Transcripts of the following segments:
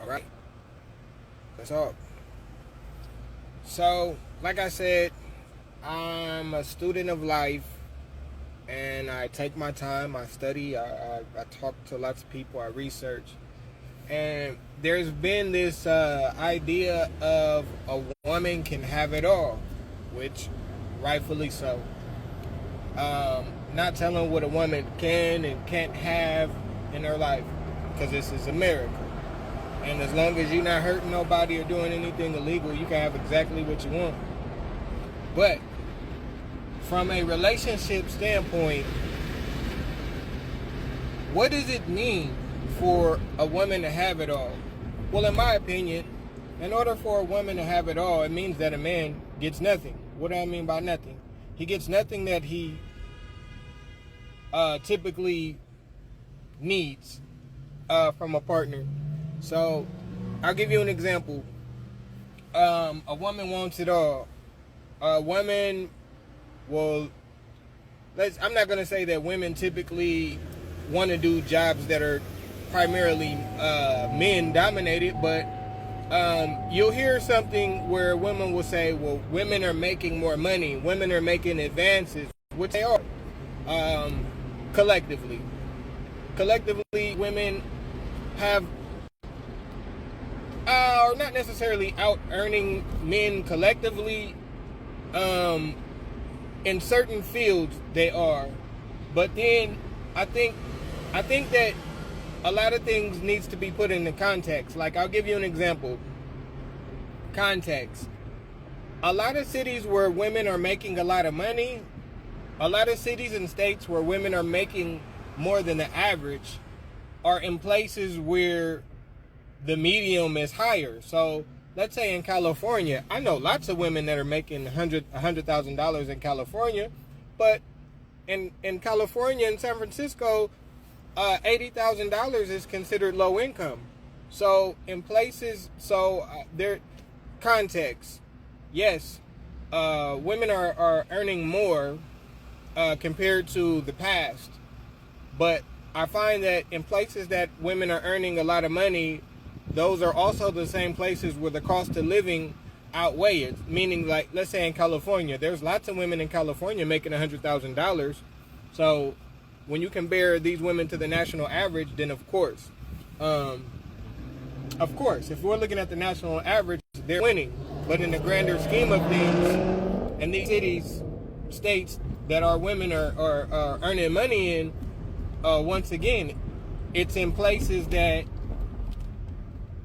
All right. That's all. So, like I said, I'm a student of life, and I take my time. I study. I talk to lots of people. I research, and there's been this idea of a woman can have it all, which rightfully so. Not telling what a woman can and can't have in her life, because this is America. And as long as you're not hurting nobody or doing anything illegal, you can have exactly what you want. But from a relationship standpoint, what does it mean for a woman to have it all? Well, in my opinion, in order for a woman to have it all, it means that a man gets nothing. What do I mean by nothing? He gets nothing that he typically needs from a partner. So, I'll give you an example. A woman wants it all. A woman will. I'm not gonna say that women typically want to do jobs that are primarily men dominated, but you'll hear something where women will say, "Well, women are making more money. Women are making advances," which they are. Collectively, women have. Or not necessarily out earning men collectively. In certain fields they are, but then I think that a lot of things needs to be put into context. Like, I'll give you an example. Context. A lot of cities where women are making a lot of money, a lot of cities and states where women are making more than the average, are in places where the medium is higher. So let's say in California, I know lots of women that are making $100,000 in California, but in California, in San Francisco, $80,000 is considered low income. So in places, there, context, yes, women are earning more compared to the past, but I find that in places that women are earning a lot of money, those are also the same places where the cost of living outweigh it. Meaning, like, let's say in California, there's lots of women in California making $100,000. So when you compare these women to the national average, then of course, if we're looking at the national average, they're winning. But in the grander scheme of things, in these cities, states that our women are earning money in, once again, it's in places that.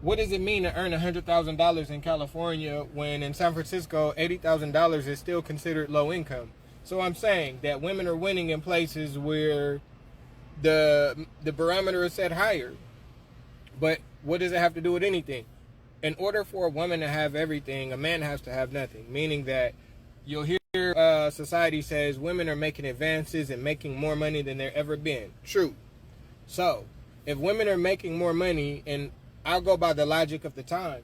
What does it mean to earn $100,000 in California when in San Francisco $80,000 is still considered low income? So I'm saying that women are winning in places where the barometer is set higher. But what does it have to do with anything? In order for a woman to have everything, a man has to have nothing. Meaning that you'll hear society says women are making advances and making more money than they've ever been. True. So if women are making more money, and I'll go by the logic of the time,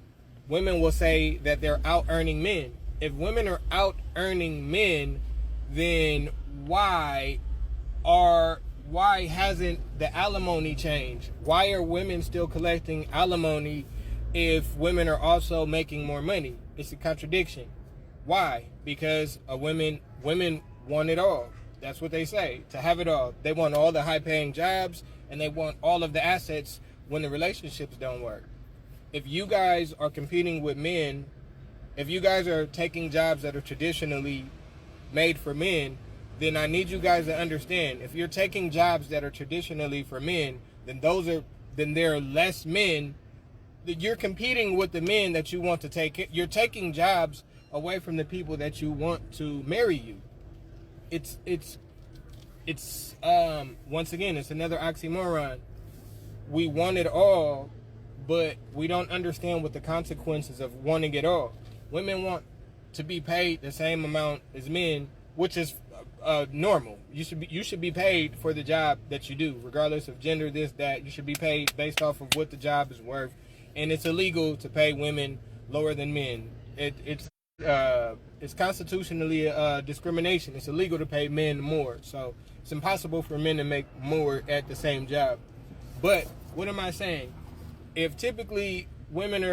women will say that they're out earning men. If women are out earning men, then why hasn't the alimony changed? Why are women still collecting alimony if women are also making more money? It's a contradiction. Why? Because women want it all. That's what they say, to have it all. They want all the high-paying jobs, and they want all of the assets when the relationships don't work. If you guys are competing with men, if you guys are taking jobs that are traditionally made for men, then I need you guys to understand, if you're taking jobs that are traditionally for men, then there are less men. That you're competing with the men that you want to take. You're taking jobs away from the people that you want to marry you. It's once again, it's another oxymoron. We want it all, but we don't understand what the consequences of wanting it all. Women want to be paid the same amount as men, which is normal. You should be paid for the job that you do, regardless of gender, this, that. You should be paid based off of what the job is worth, and it's illegal to pay women lower than men. It's constitutionally discrimination. It's illegal to pay men more, so it's impossible for men to make more at the same job. But what am I saying? If typically women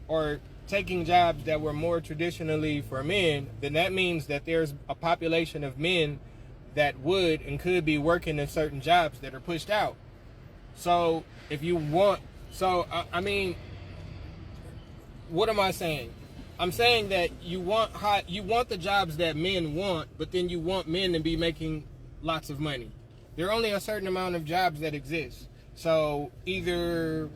are taking jobs that were more traditionally for men, then that means that there's a population of men that would and could be working in certain jobs that are pushed out. So if you want, I mean, what am I saying? I'm saying that you want the jobs that men want, but then you want men to be making lots of money. There are only a certain amount of jobs that exist. So you're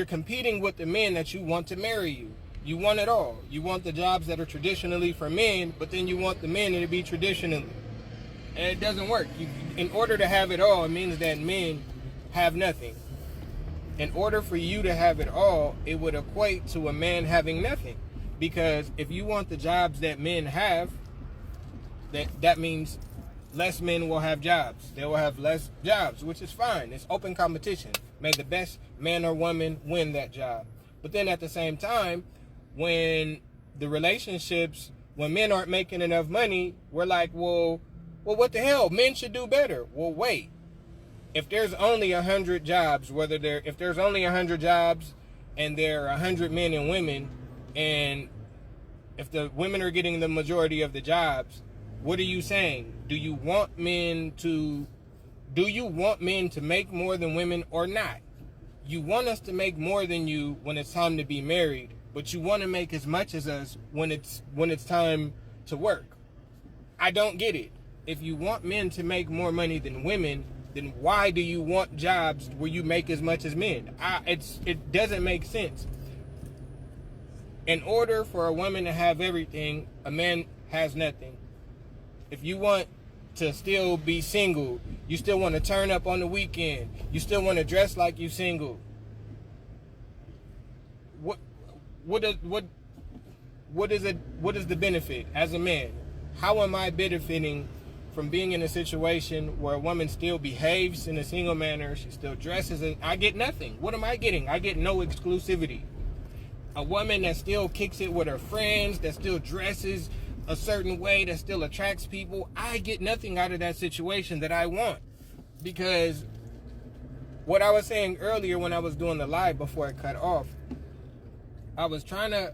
competing with the men that you want to marry you. You want it all. You want the jobs that are traditionally for men, but then you want the men to be traditionally. And it doesn't work. In order to have it all, it means that men have nothing. In order for you to have it all, it would equate to a man having nothing. Because if you want the jobs that men have, that means less men will have jobs. They will have less jobs, which is fine. It's open competition. May the best man or woman win that job. But then at the same time, when men aren't making enough money, we're like, well, what the hell? Men should do better. Well, wait. If there's only 100 jobs, if there's only 100 jobs and there are 100 men and women, and if the women are getting the majority of the jobs, what are you saying? Do you want men to make more than women or not? You want us to make more than you when it's time to be married, but you want to make as much as us when it's time to work. I don't get it. If you want men to make more money than women, then why do you want jobs where you make as much as men? It doesn't make sense. In order for a woman to have everything, a man has nothing. If you want to still be single, you still want to turn up on the weekend, you still want to dress like you single, what is the benefit as a man? How am I benefiting from being in a situation where a woman still behaves in a single manner, she still dresses, and I get nothing? What am I getting? I get no exclusivity. A woman that still kicks it with her friends, that still dresses a certain way, that still attracts people, I get nothing out of that situation that I want. Because what I was saying earlier when I was doing the live before it cut off, I was trying to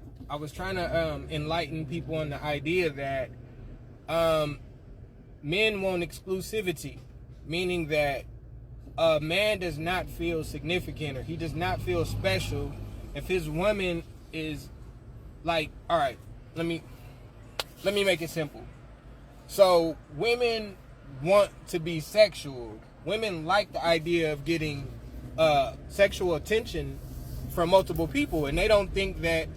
enlighten people on the idea that men want exclusivity, meaning that a man does not feel significant, or he does not feel special if his woman is like, all right, let me make it simple. So women want to be sexual. Women like the idea of getting sexual attention from multiple people, and they don't think that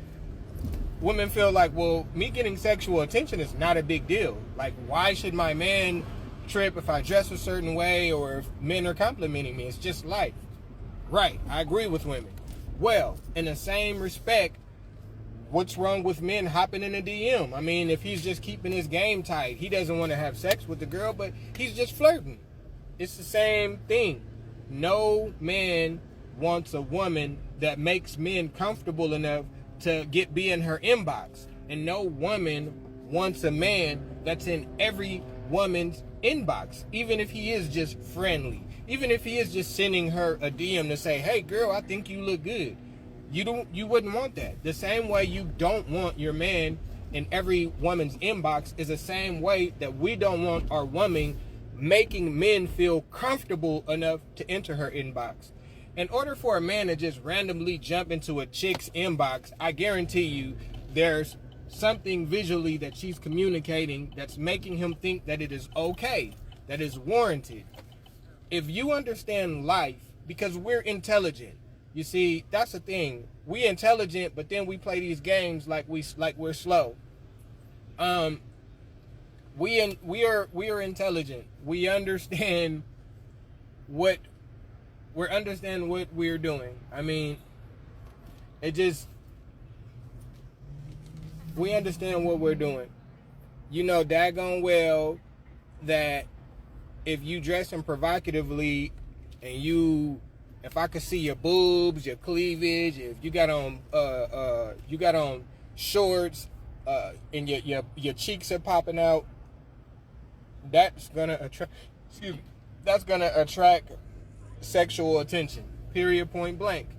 women feel like, well, me getting sexual attention is not a big deal. Like, why should my man trip if I dress a certain way or if men are complimenting me? It's just life. Right, I agree with women. Well, in the same respect, what's wrong with men hopping in a DM? I mean, if he's just keeping his game tight, he doesn't want to have sex with the girl, but he's just flirting. It's the same thing. No man wants a woman that makes men comfortable enough to be in her inbox. And no woman wants a man that's in every woman's inbox, even if he is just friendly. Even if he is just sending her a DM to say, hey girl, I think you look good. You wouldn't want that. The same way you don't want your man in every woman's inbox is the same way that we don't want our woman making men feel comfortable enough to enter her inbox. In order for a man to just randomly jump into a chick's inbox, I guarantee you there's something visually that she's communicating that's making him think that it is okay, that is warranted. If you understand life, because we're intelligent, you see, that's the thing. We intelligent, but then we play these games like we're slow. We are intelligent. We understand what we're doing. I mean, we understand what we're doing. You know daggone well that if you dressing provocatively and if I could see your boobs, your cleavage, if you got on shorts, and your cheeks are popping out, that's gonna attract sexual attention. Period, point blank.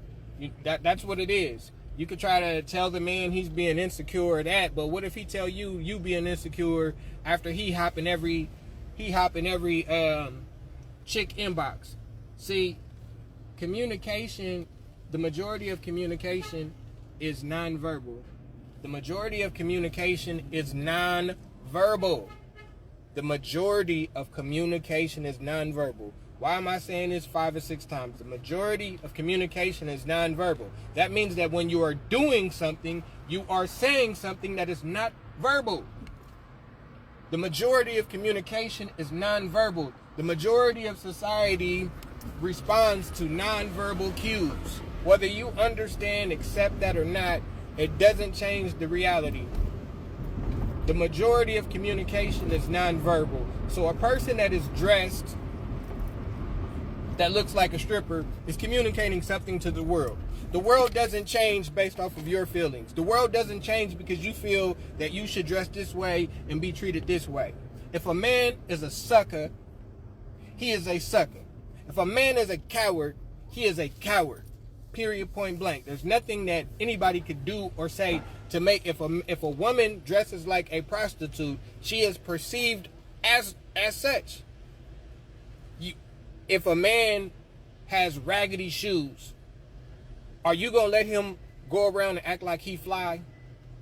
That's what it is. You could try to tell the man he's being insecure or that, but what if he tell you being insecure after he hop in every chick inbox? See, communication, the majority of communication is nonverbal. The majority of communication is nonverbal. The majority of communication is nonverbal. Why am I saying this 5 or 6 times? The majority of communication is nonverbal. That means that when you are doing something, you are saying something that is not verbal. The majority of communication is nonverbal. The majority of society responds to nonverbal cues. Whether you understand, accept that or not, it doesn't change the reality. The majority of communication is nonverbal. So a person that is dressed, that looks like a stripper, is communicating something to the world. The world doesn't change based off of your feelings. The world doesn't change because you feel that you should dress this way and be treated this way. If a man is a sucker, he is a sucker. If a man is a coward, he is a coward. Period, point blank. There's nothing that anybody could do or say to make, if a woman dresses like a prostitute, she is perceived as such. If a man has raggedy shoes, are you gonna let him go around and act like he fly?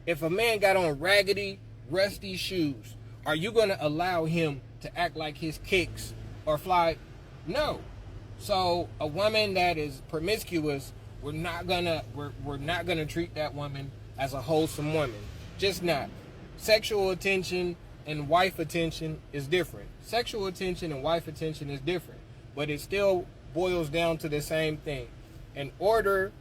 If a man got on raggedy, rusty shoes, are you gonna allow him to act like his kicks or fly? No. So a woman that is promiscuous, we're not gonna treat that woman as a wholesome woman. Just not. Sexual attention and wife attention is different. Sexual attention and wife attention is different, but it still boils down to the same thing. In order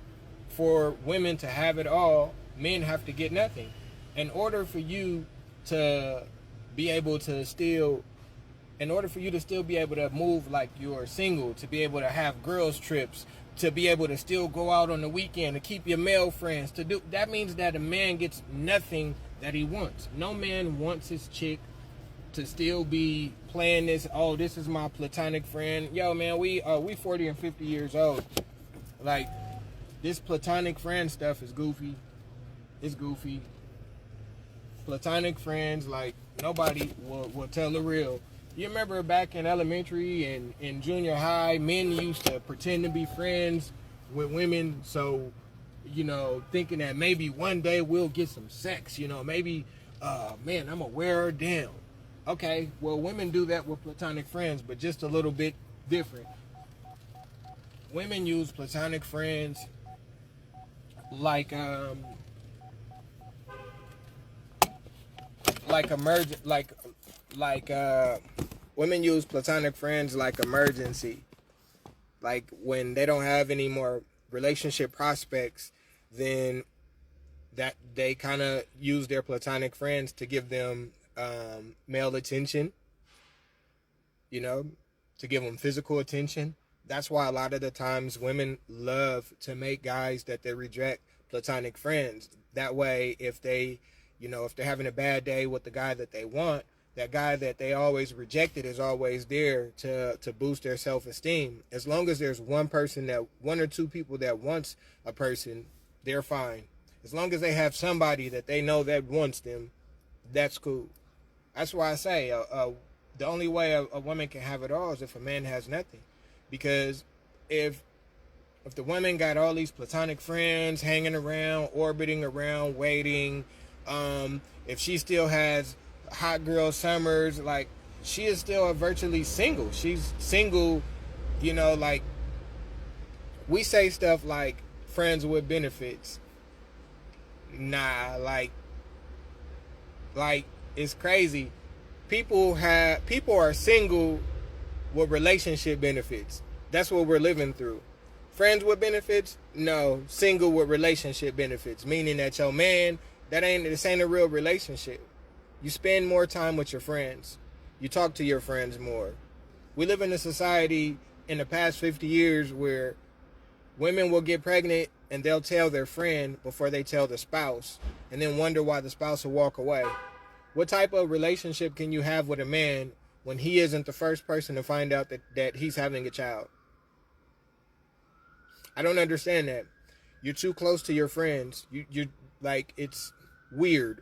for women to have it all, men have to get nothing. In order for you to be able to still be able to move like you're single, to be able to have girls trips, to be able to still go out on the weekend, to keep your male friends, that means that a man gets nothing that he wants. No man wants his chick to still be playing this, oh, this is my platonic friend. Yo, man, we 40 and 50 years old. Like, this platonic friend stuff is goofy. It's goofy. Platonic friends, like, nobody will tell the real. You remember back in elementary and in junior high, men used to pretend to be friends with women, so, thinking that maybe one day we'll get some sex, maybe, man, I'm gonna wear her down. Okay, well, women do that with platonic friends, but just a little bit different. Women use platonic friends like women use platonic friends like emergency. Like when they don't have any more relationship prospects, then that they kind of use their platonic friends to give them male attention, to give them physical attention. That's why a lot of the times women love to make guys that they reject platonic friends. That way, if they're having a bad day with the guy that they want, that guy that they always rejected is always there to boost their self-esteem. As long as there's one or two people that wants a person, they're fine. As long as they have somebody that they know that wants them, that's cool. That's why I say the only way a woman can have it all is if a man has nothing. Because if the woman got all these platonic friends hanging around, orbiting around, waiting, if she still has hot girl summers, like, she is still virtually single. She's single, like, we say stuff like friends with benefits. Nah, like it's crazy. People are single with relationship benefits. That's what we're living through. Friends with benefits? No. Single with relationship benefits. Meaning that your man, this ain't a real relationship. You spend more time with your friends. You talk to your friends more. We live in a society in the past 50 years where women will get pregnant and they'll tell their friend before they tell the spouse, and then wonder why the spouse will walk away. What type of relationship can you have with a man when he isn't the first person to find out that he's having a child? I don't understand that. You're too close to your friends. You're like, it's weird.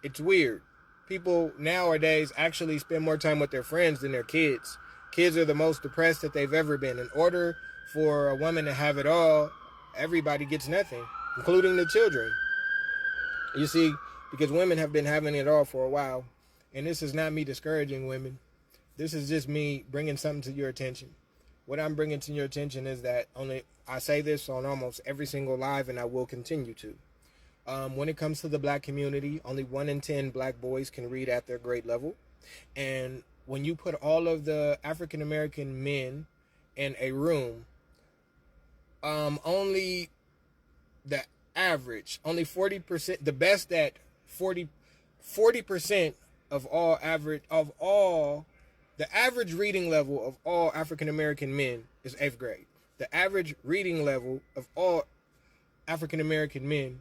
It's weird. People nowadays actually spend more time with their friends than their kids. Kids are the most depressed that they've ever been. In order for a woman to have it all, everybody gets nothing, including the children. You see, because women have been having it all for a while. And this is not me discouraging women. This is just me bringing something to your attention. What I'm bringing to your attention is that I say this on almost every single live, and I will continue to. When it comes to the black community, only 1 in 10 black boys can read at their grade level. And when you put all of the African American men in a room, only the average, only 40%, the best at 40% of all the average reading level of all African American men is 8th grade. The average reading level of all African American men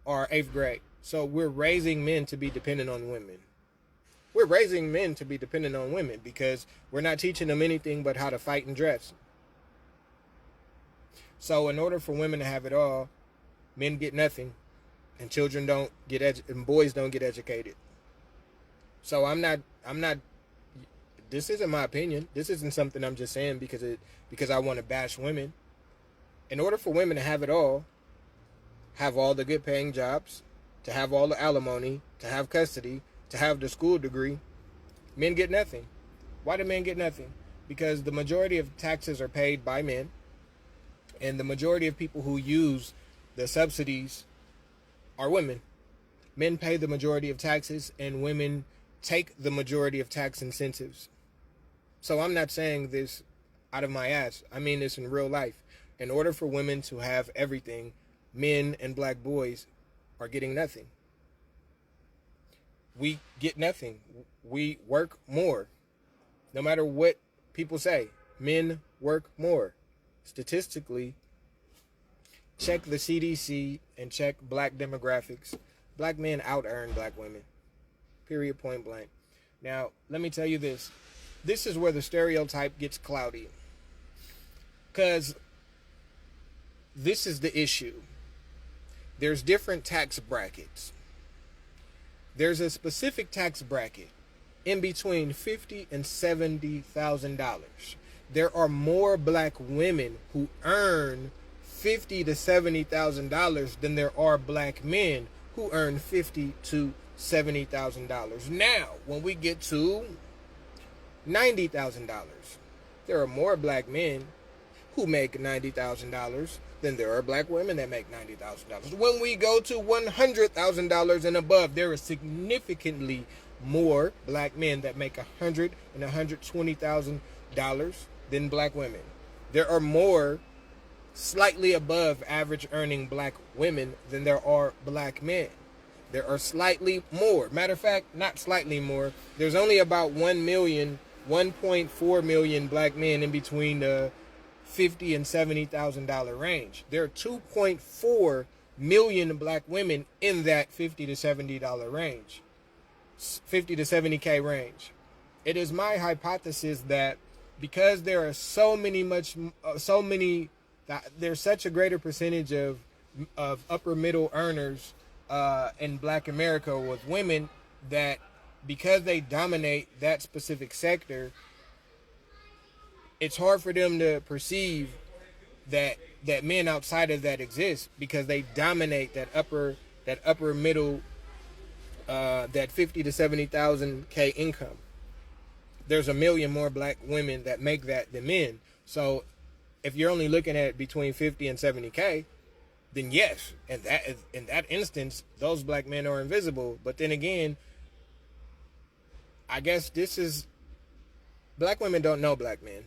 are 8th grade. So we're raising men to be dependent on women. We're raising men to be dependent on women because we're not teaching them anything but how to fight and dress. So in order for women to have it all, men get nothing, and children don't get and boys don't get educated. So I'm not. This isn't my opinion. This isn't something I'm just saying because I want to bash women. In order for women to have it all, have all the good paying jobs, to have all the alimony, to have custody, to have the school degree, men get nothing. Why do men get nothing? Because the majority of taxes are paid by men, and the majority of people who use the subsidies are women. Men pay the majority of taxes, and women take the majority of tax incentives. So I'm not saying this out of my ass. I mean this in real life. In order for women to have everything, men and black boys are getting nothing. We get nothing. We work more. No matter what people say, men work more. Statistically, check the CDC and check black demographics. Black men out-earn black women. Period, point blank. Now, let me tell you this. This is where the stereotype gets cloudy. Because this is the issue. There's different tax brackets. There's a specific tax bracket in between $50,000 and $70,000. There are more black women who earn $50,000 to $70,000 than there are black men who earn $50,000 to $70,000. Now, when we get to $90,000, there are more black men who make $90,000 than there are black women that make $90,000. When we go to $100,000 and above, there are significantly more black men that make $100,000 and $120,000 than black women. There are more slightly above average earning black women than there are black men. There are slightly more. Matter of fact, not slightly more. There's only about 1.4 million black men in between the $50,000 and $70,000 range. There are 2.4 million black women in that $50 to $70 range, 50 to 70K range. It is my hypothesis that because there are there's such a greater percentage of upper middle earners in black America with women, that because they dominate that specific sector, it's hard for them to perceive that men outside of that exist, because they dominate that upper middle, that 50 to 70,000 K income. There's a million more black women that make that than men. So if you're only looking at between 50 and 70K, then yes, in that instance, those black men are invisible. But then again, I guess black women don't know black men.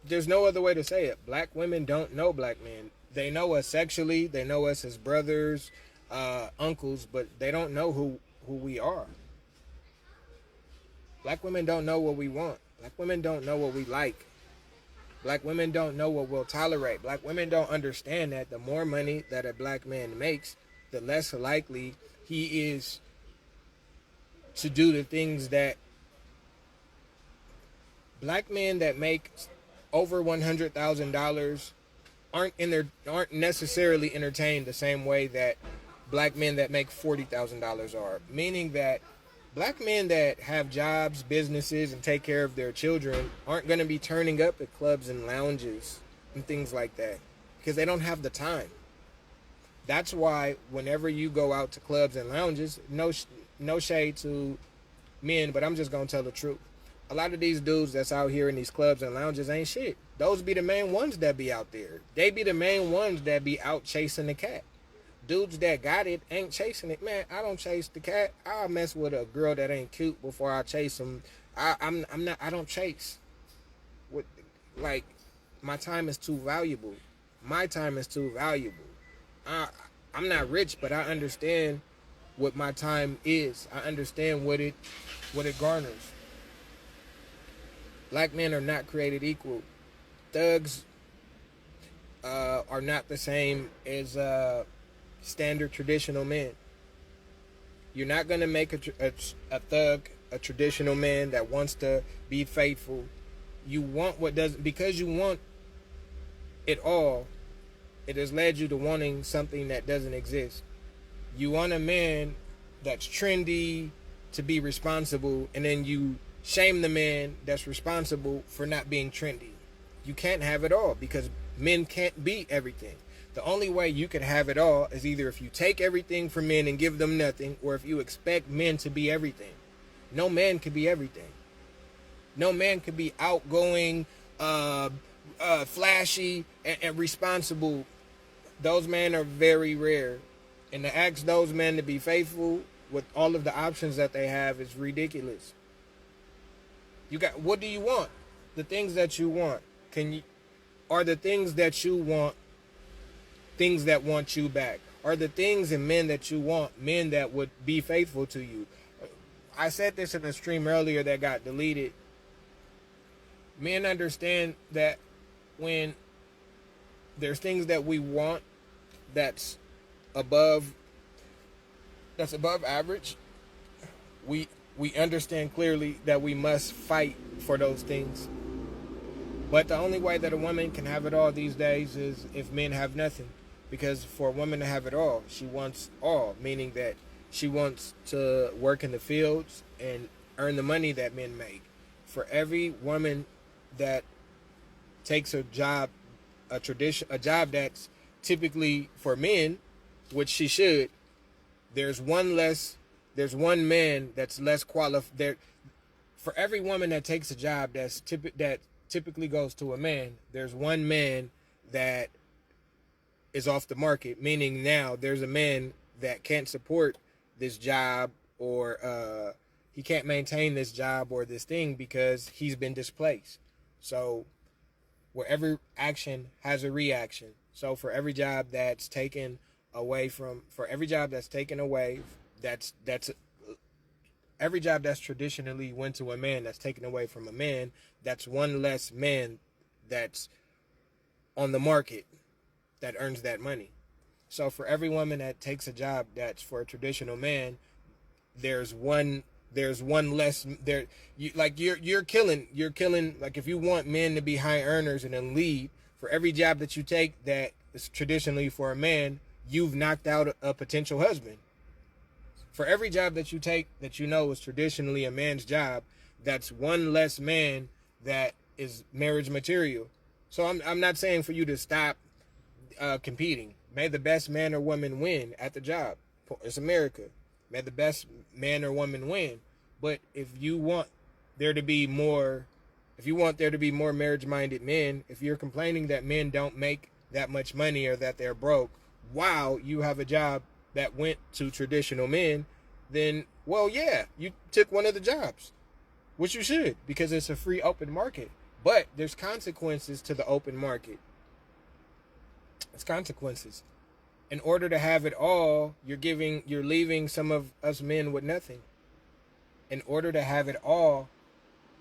There's no other way to say it. Black women don't know black men. They know us sexually, they know us as brothers, uncles, but they don't know who we are. Black women don't know what we want. Black women don't know what we like. Black women don't know what we'll tolerate. Black women don't understand that the more money that a black man makes, the less likely he is to do the things that black men that make over $100,000 aren't necessarily entertained the same way that black men that make $40,000 are. Meaning that black men that have jobs, businesses, and take care of their children aren't going to be turning up at clubs and lounges and things like that because they don't have the time. That's why whenever you go out to clubs and lounges, no shade to men, but I'm just gonna tell the truth. A lot of these dudes that's out here in these clubs and lounges ain't shit. Those be the main ones that be out there. They be the main ones that be out chasing the cat. Dudes that got it ain't chasing it. Man, I don't chase the cat. I'll mess with a girl that ain't cute before I chase them. I don't chase. Like, my time is too valuable. My time is too valuable. I'm not rich, but I understand what my time is. I understand what it garners. Black men are not created equal. Thugs are not the same as standard traditional men. You're not gonna make a thug a traditional man that wants to be faithful. You want what doesn't, because you want it all. It has led you to wanting something that doesn't exist. You want a man that's trendy to be responsible, and then you shame the man that's responsible for not being trendy. You can't have it all because men can't be everything. The only way you can have it all is either if you take everything from men and give them nothing, or if you expect men to be everything. No man can be everything. No man can be outgoing, flashy, and responsible. Those men are very rare. And to ask those men to be faithful with all of the options that they have is ridiculous. What do you want? The things that you want. Are the things that you want things that want you back? Are the things and men that you want men that would be faithful to you? I said this in a stream earlier that got deleted. Men understand that when there's things that we want that's above average, we understand clearly that we must fight for those things. But the only way that a woman can have it all these days is if men have nothing. Because for a woman to have it all, she wants all, meaning that she wants to work in the fields and earn the money that men make. For every woman that takes a job, a job that's typically for men, which she should, there's one man that's less qualified. For every woman that takes a job that typically goes to a man, there's one man that is off the market, meaning now there's a man that can't support this job, or he can't maintain this job or this thing because he's been displaced. So where every action has a reaction. So for every job that's taken away, every job that's traditionally went to a man that's taken away from a man, that's one less man that's on the market that earns that money. So for every woman that takes a job that's for a traditional man, there's one less there. You're killing. Like, if you want men to be high earners and then lead, for every job that you take that is traditionally for a man, you've knocked out a potential husband. For every job that you take that you know is traditionally a man's job, that's one less man that is marriage material. So I'm not saying for you to stop competing. May the best man or woman win at the job. It's America. May the best man or woman win. But if you want there to be more marriage-minded men, if you're complaining that men don't make that much money or that they're broke, while you have a job that went to traditional men, then, well, yeah, you took one of the jobs, which you should, because it's a free open market. But there's consequences to the open market. It's consequences. In order to have it all, you're leaving some of us men with nothing. In order to have it all,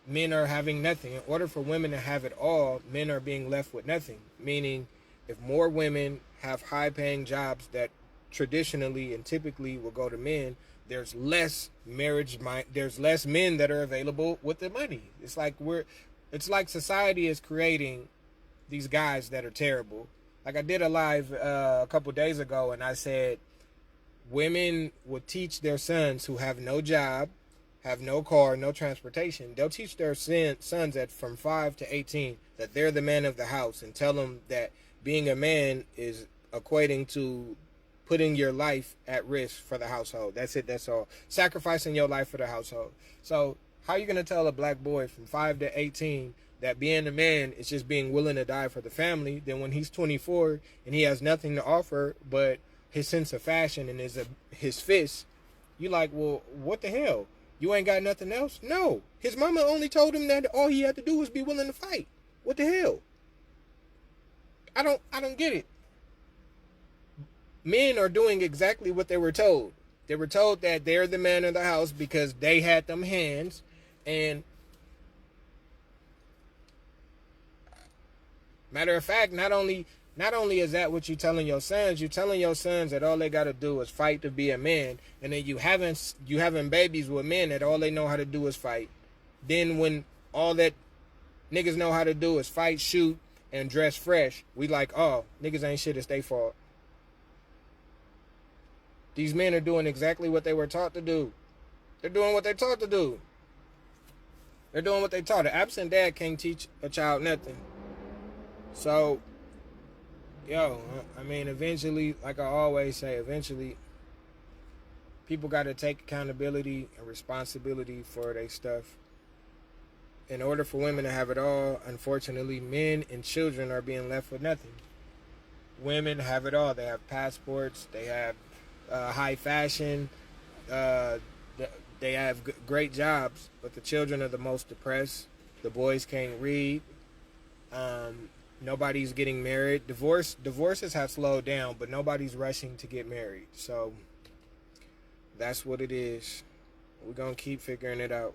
men are having nothing. In order for women to have it all, men are being left with nothing. Meaning, if more women have high-paying jobs that traditionally and typically will go to men, there's less men that are available with the money. It's like It's like society is creating these guys that are terrible. Like I did a live a couple days ago, and I said women would teach their sons who have no job, have no car, no transportation. They'll teach their sons at from 5 to 18 that they're the man of the house, and tell them that being a man is equating to putting your life at risk for the household. That's it. That's all. Sacrificing your life for the household. So how are you going to tell a black boy from 5 to 18 that being a man is just being willing to die for the family? Then when he's 24 and he has nothing to offer but his sense of fashion and his fists, you like, well, what the hell? You ain't got nothing else? No. His mama only told him that all he had to do was be willing to fight. What the hell? I don't get it. Men are doing exactly what they were told. They were told that they're the man of the house because they had them hands. And matter of fact, not only is that what you're telling your sons that all they got to do is fight to be a man, and then you having babies with men that all they know how to do is fight. Then when all that niggas know how to do is fight, shoot, and dress fresh, we like, oh, niggas ain't shit, it's their fault. These men are doing exactly what they were taught to do. They're doing what they're taught to do. They're doing what they taught. An absent dad can't teach a child nothing. So, I mean, eventually, like I always say, eventually, people got to take accountability and responsibility for their stuff. In order for women to have it all, unfortunately, men and children are being left with nothing. Women have it all. They have passports. They have high fashion. They have great jobs, but the children are the most depressed. The boys can't read. Nobody's getting married. Divorces have slowed down, but nobody's rushing to get married. So that's what it is. We're going to keep figuring it out.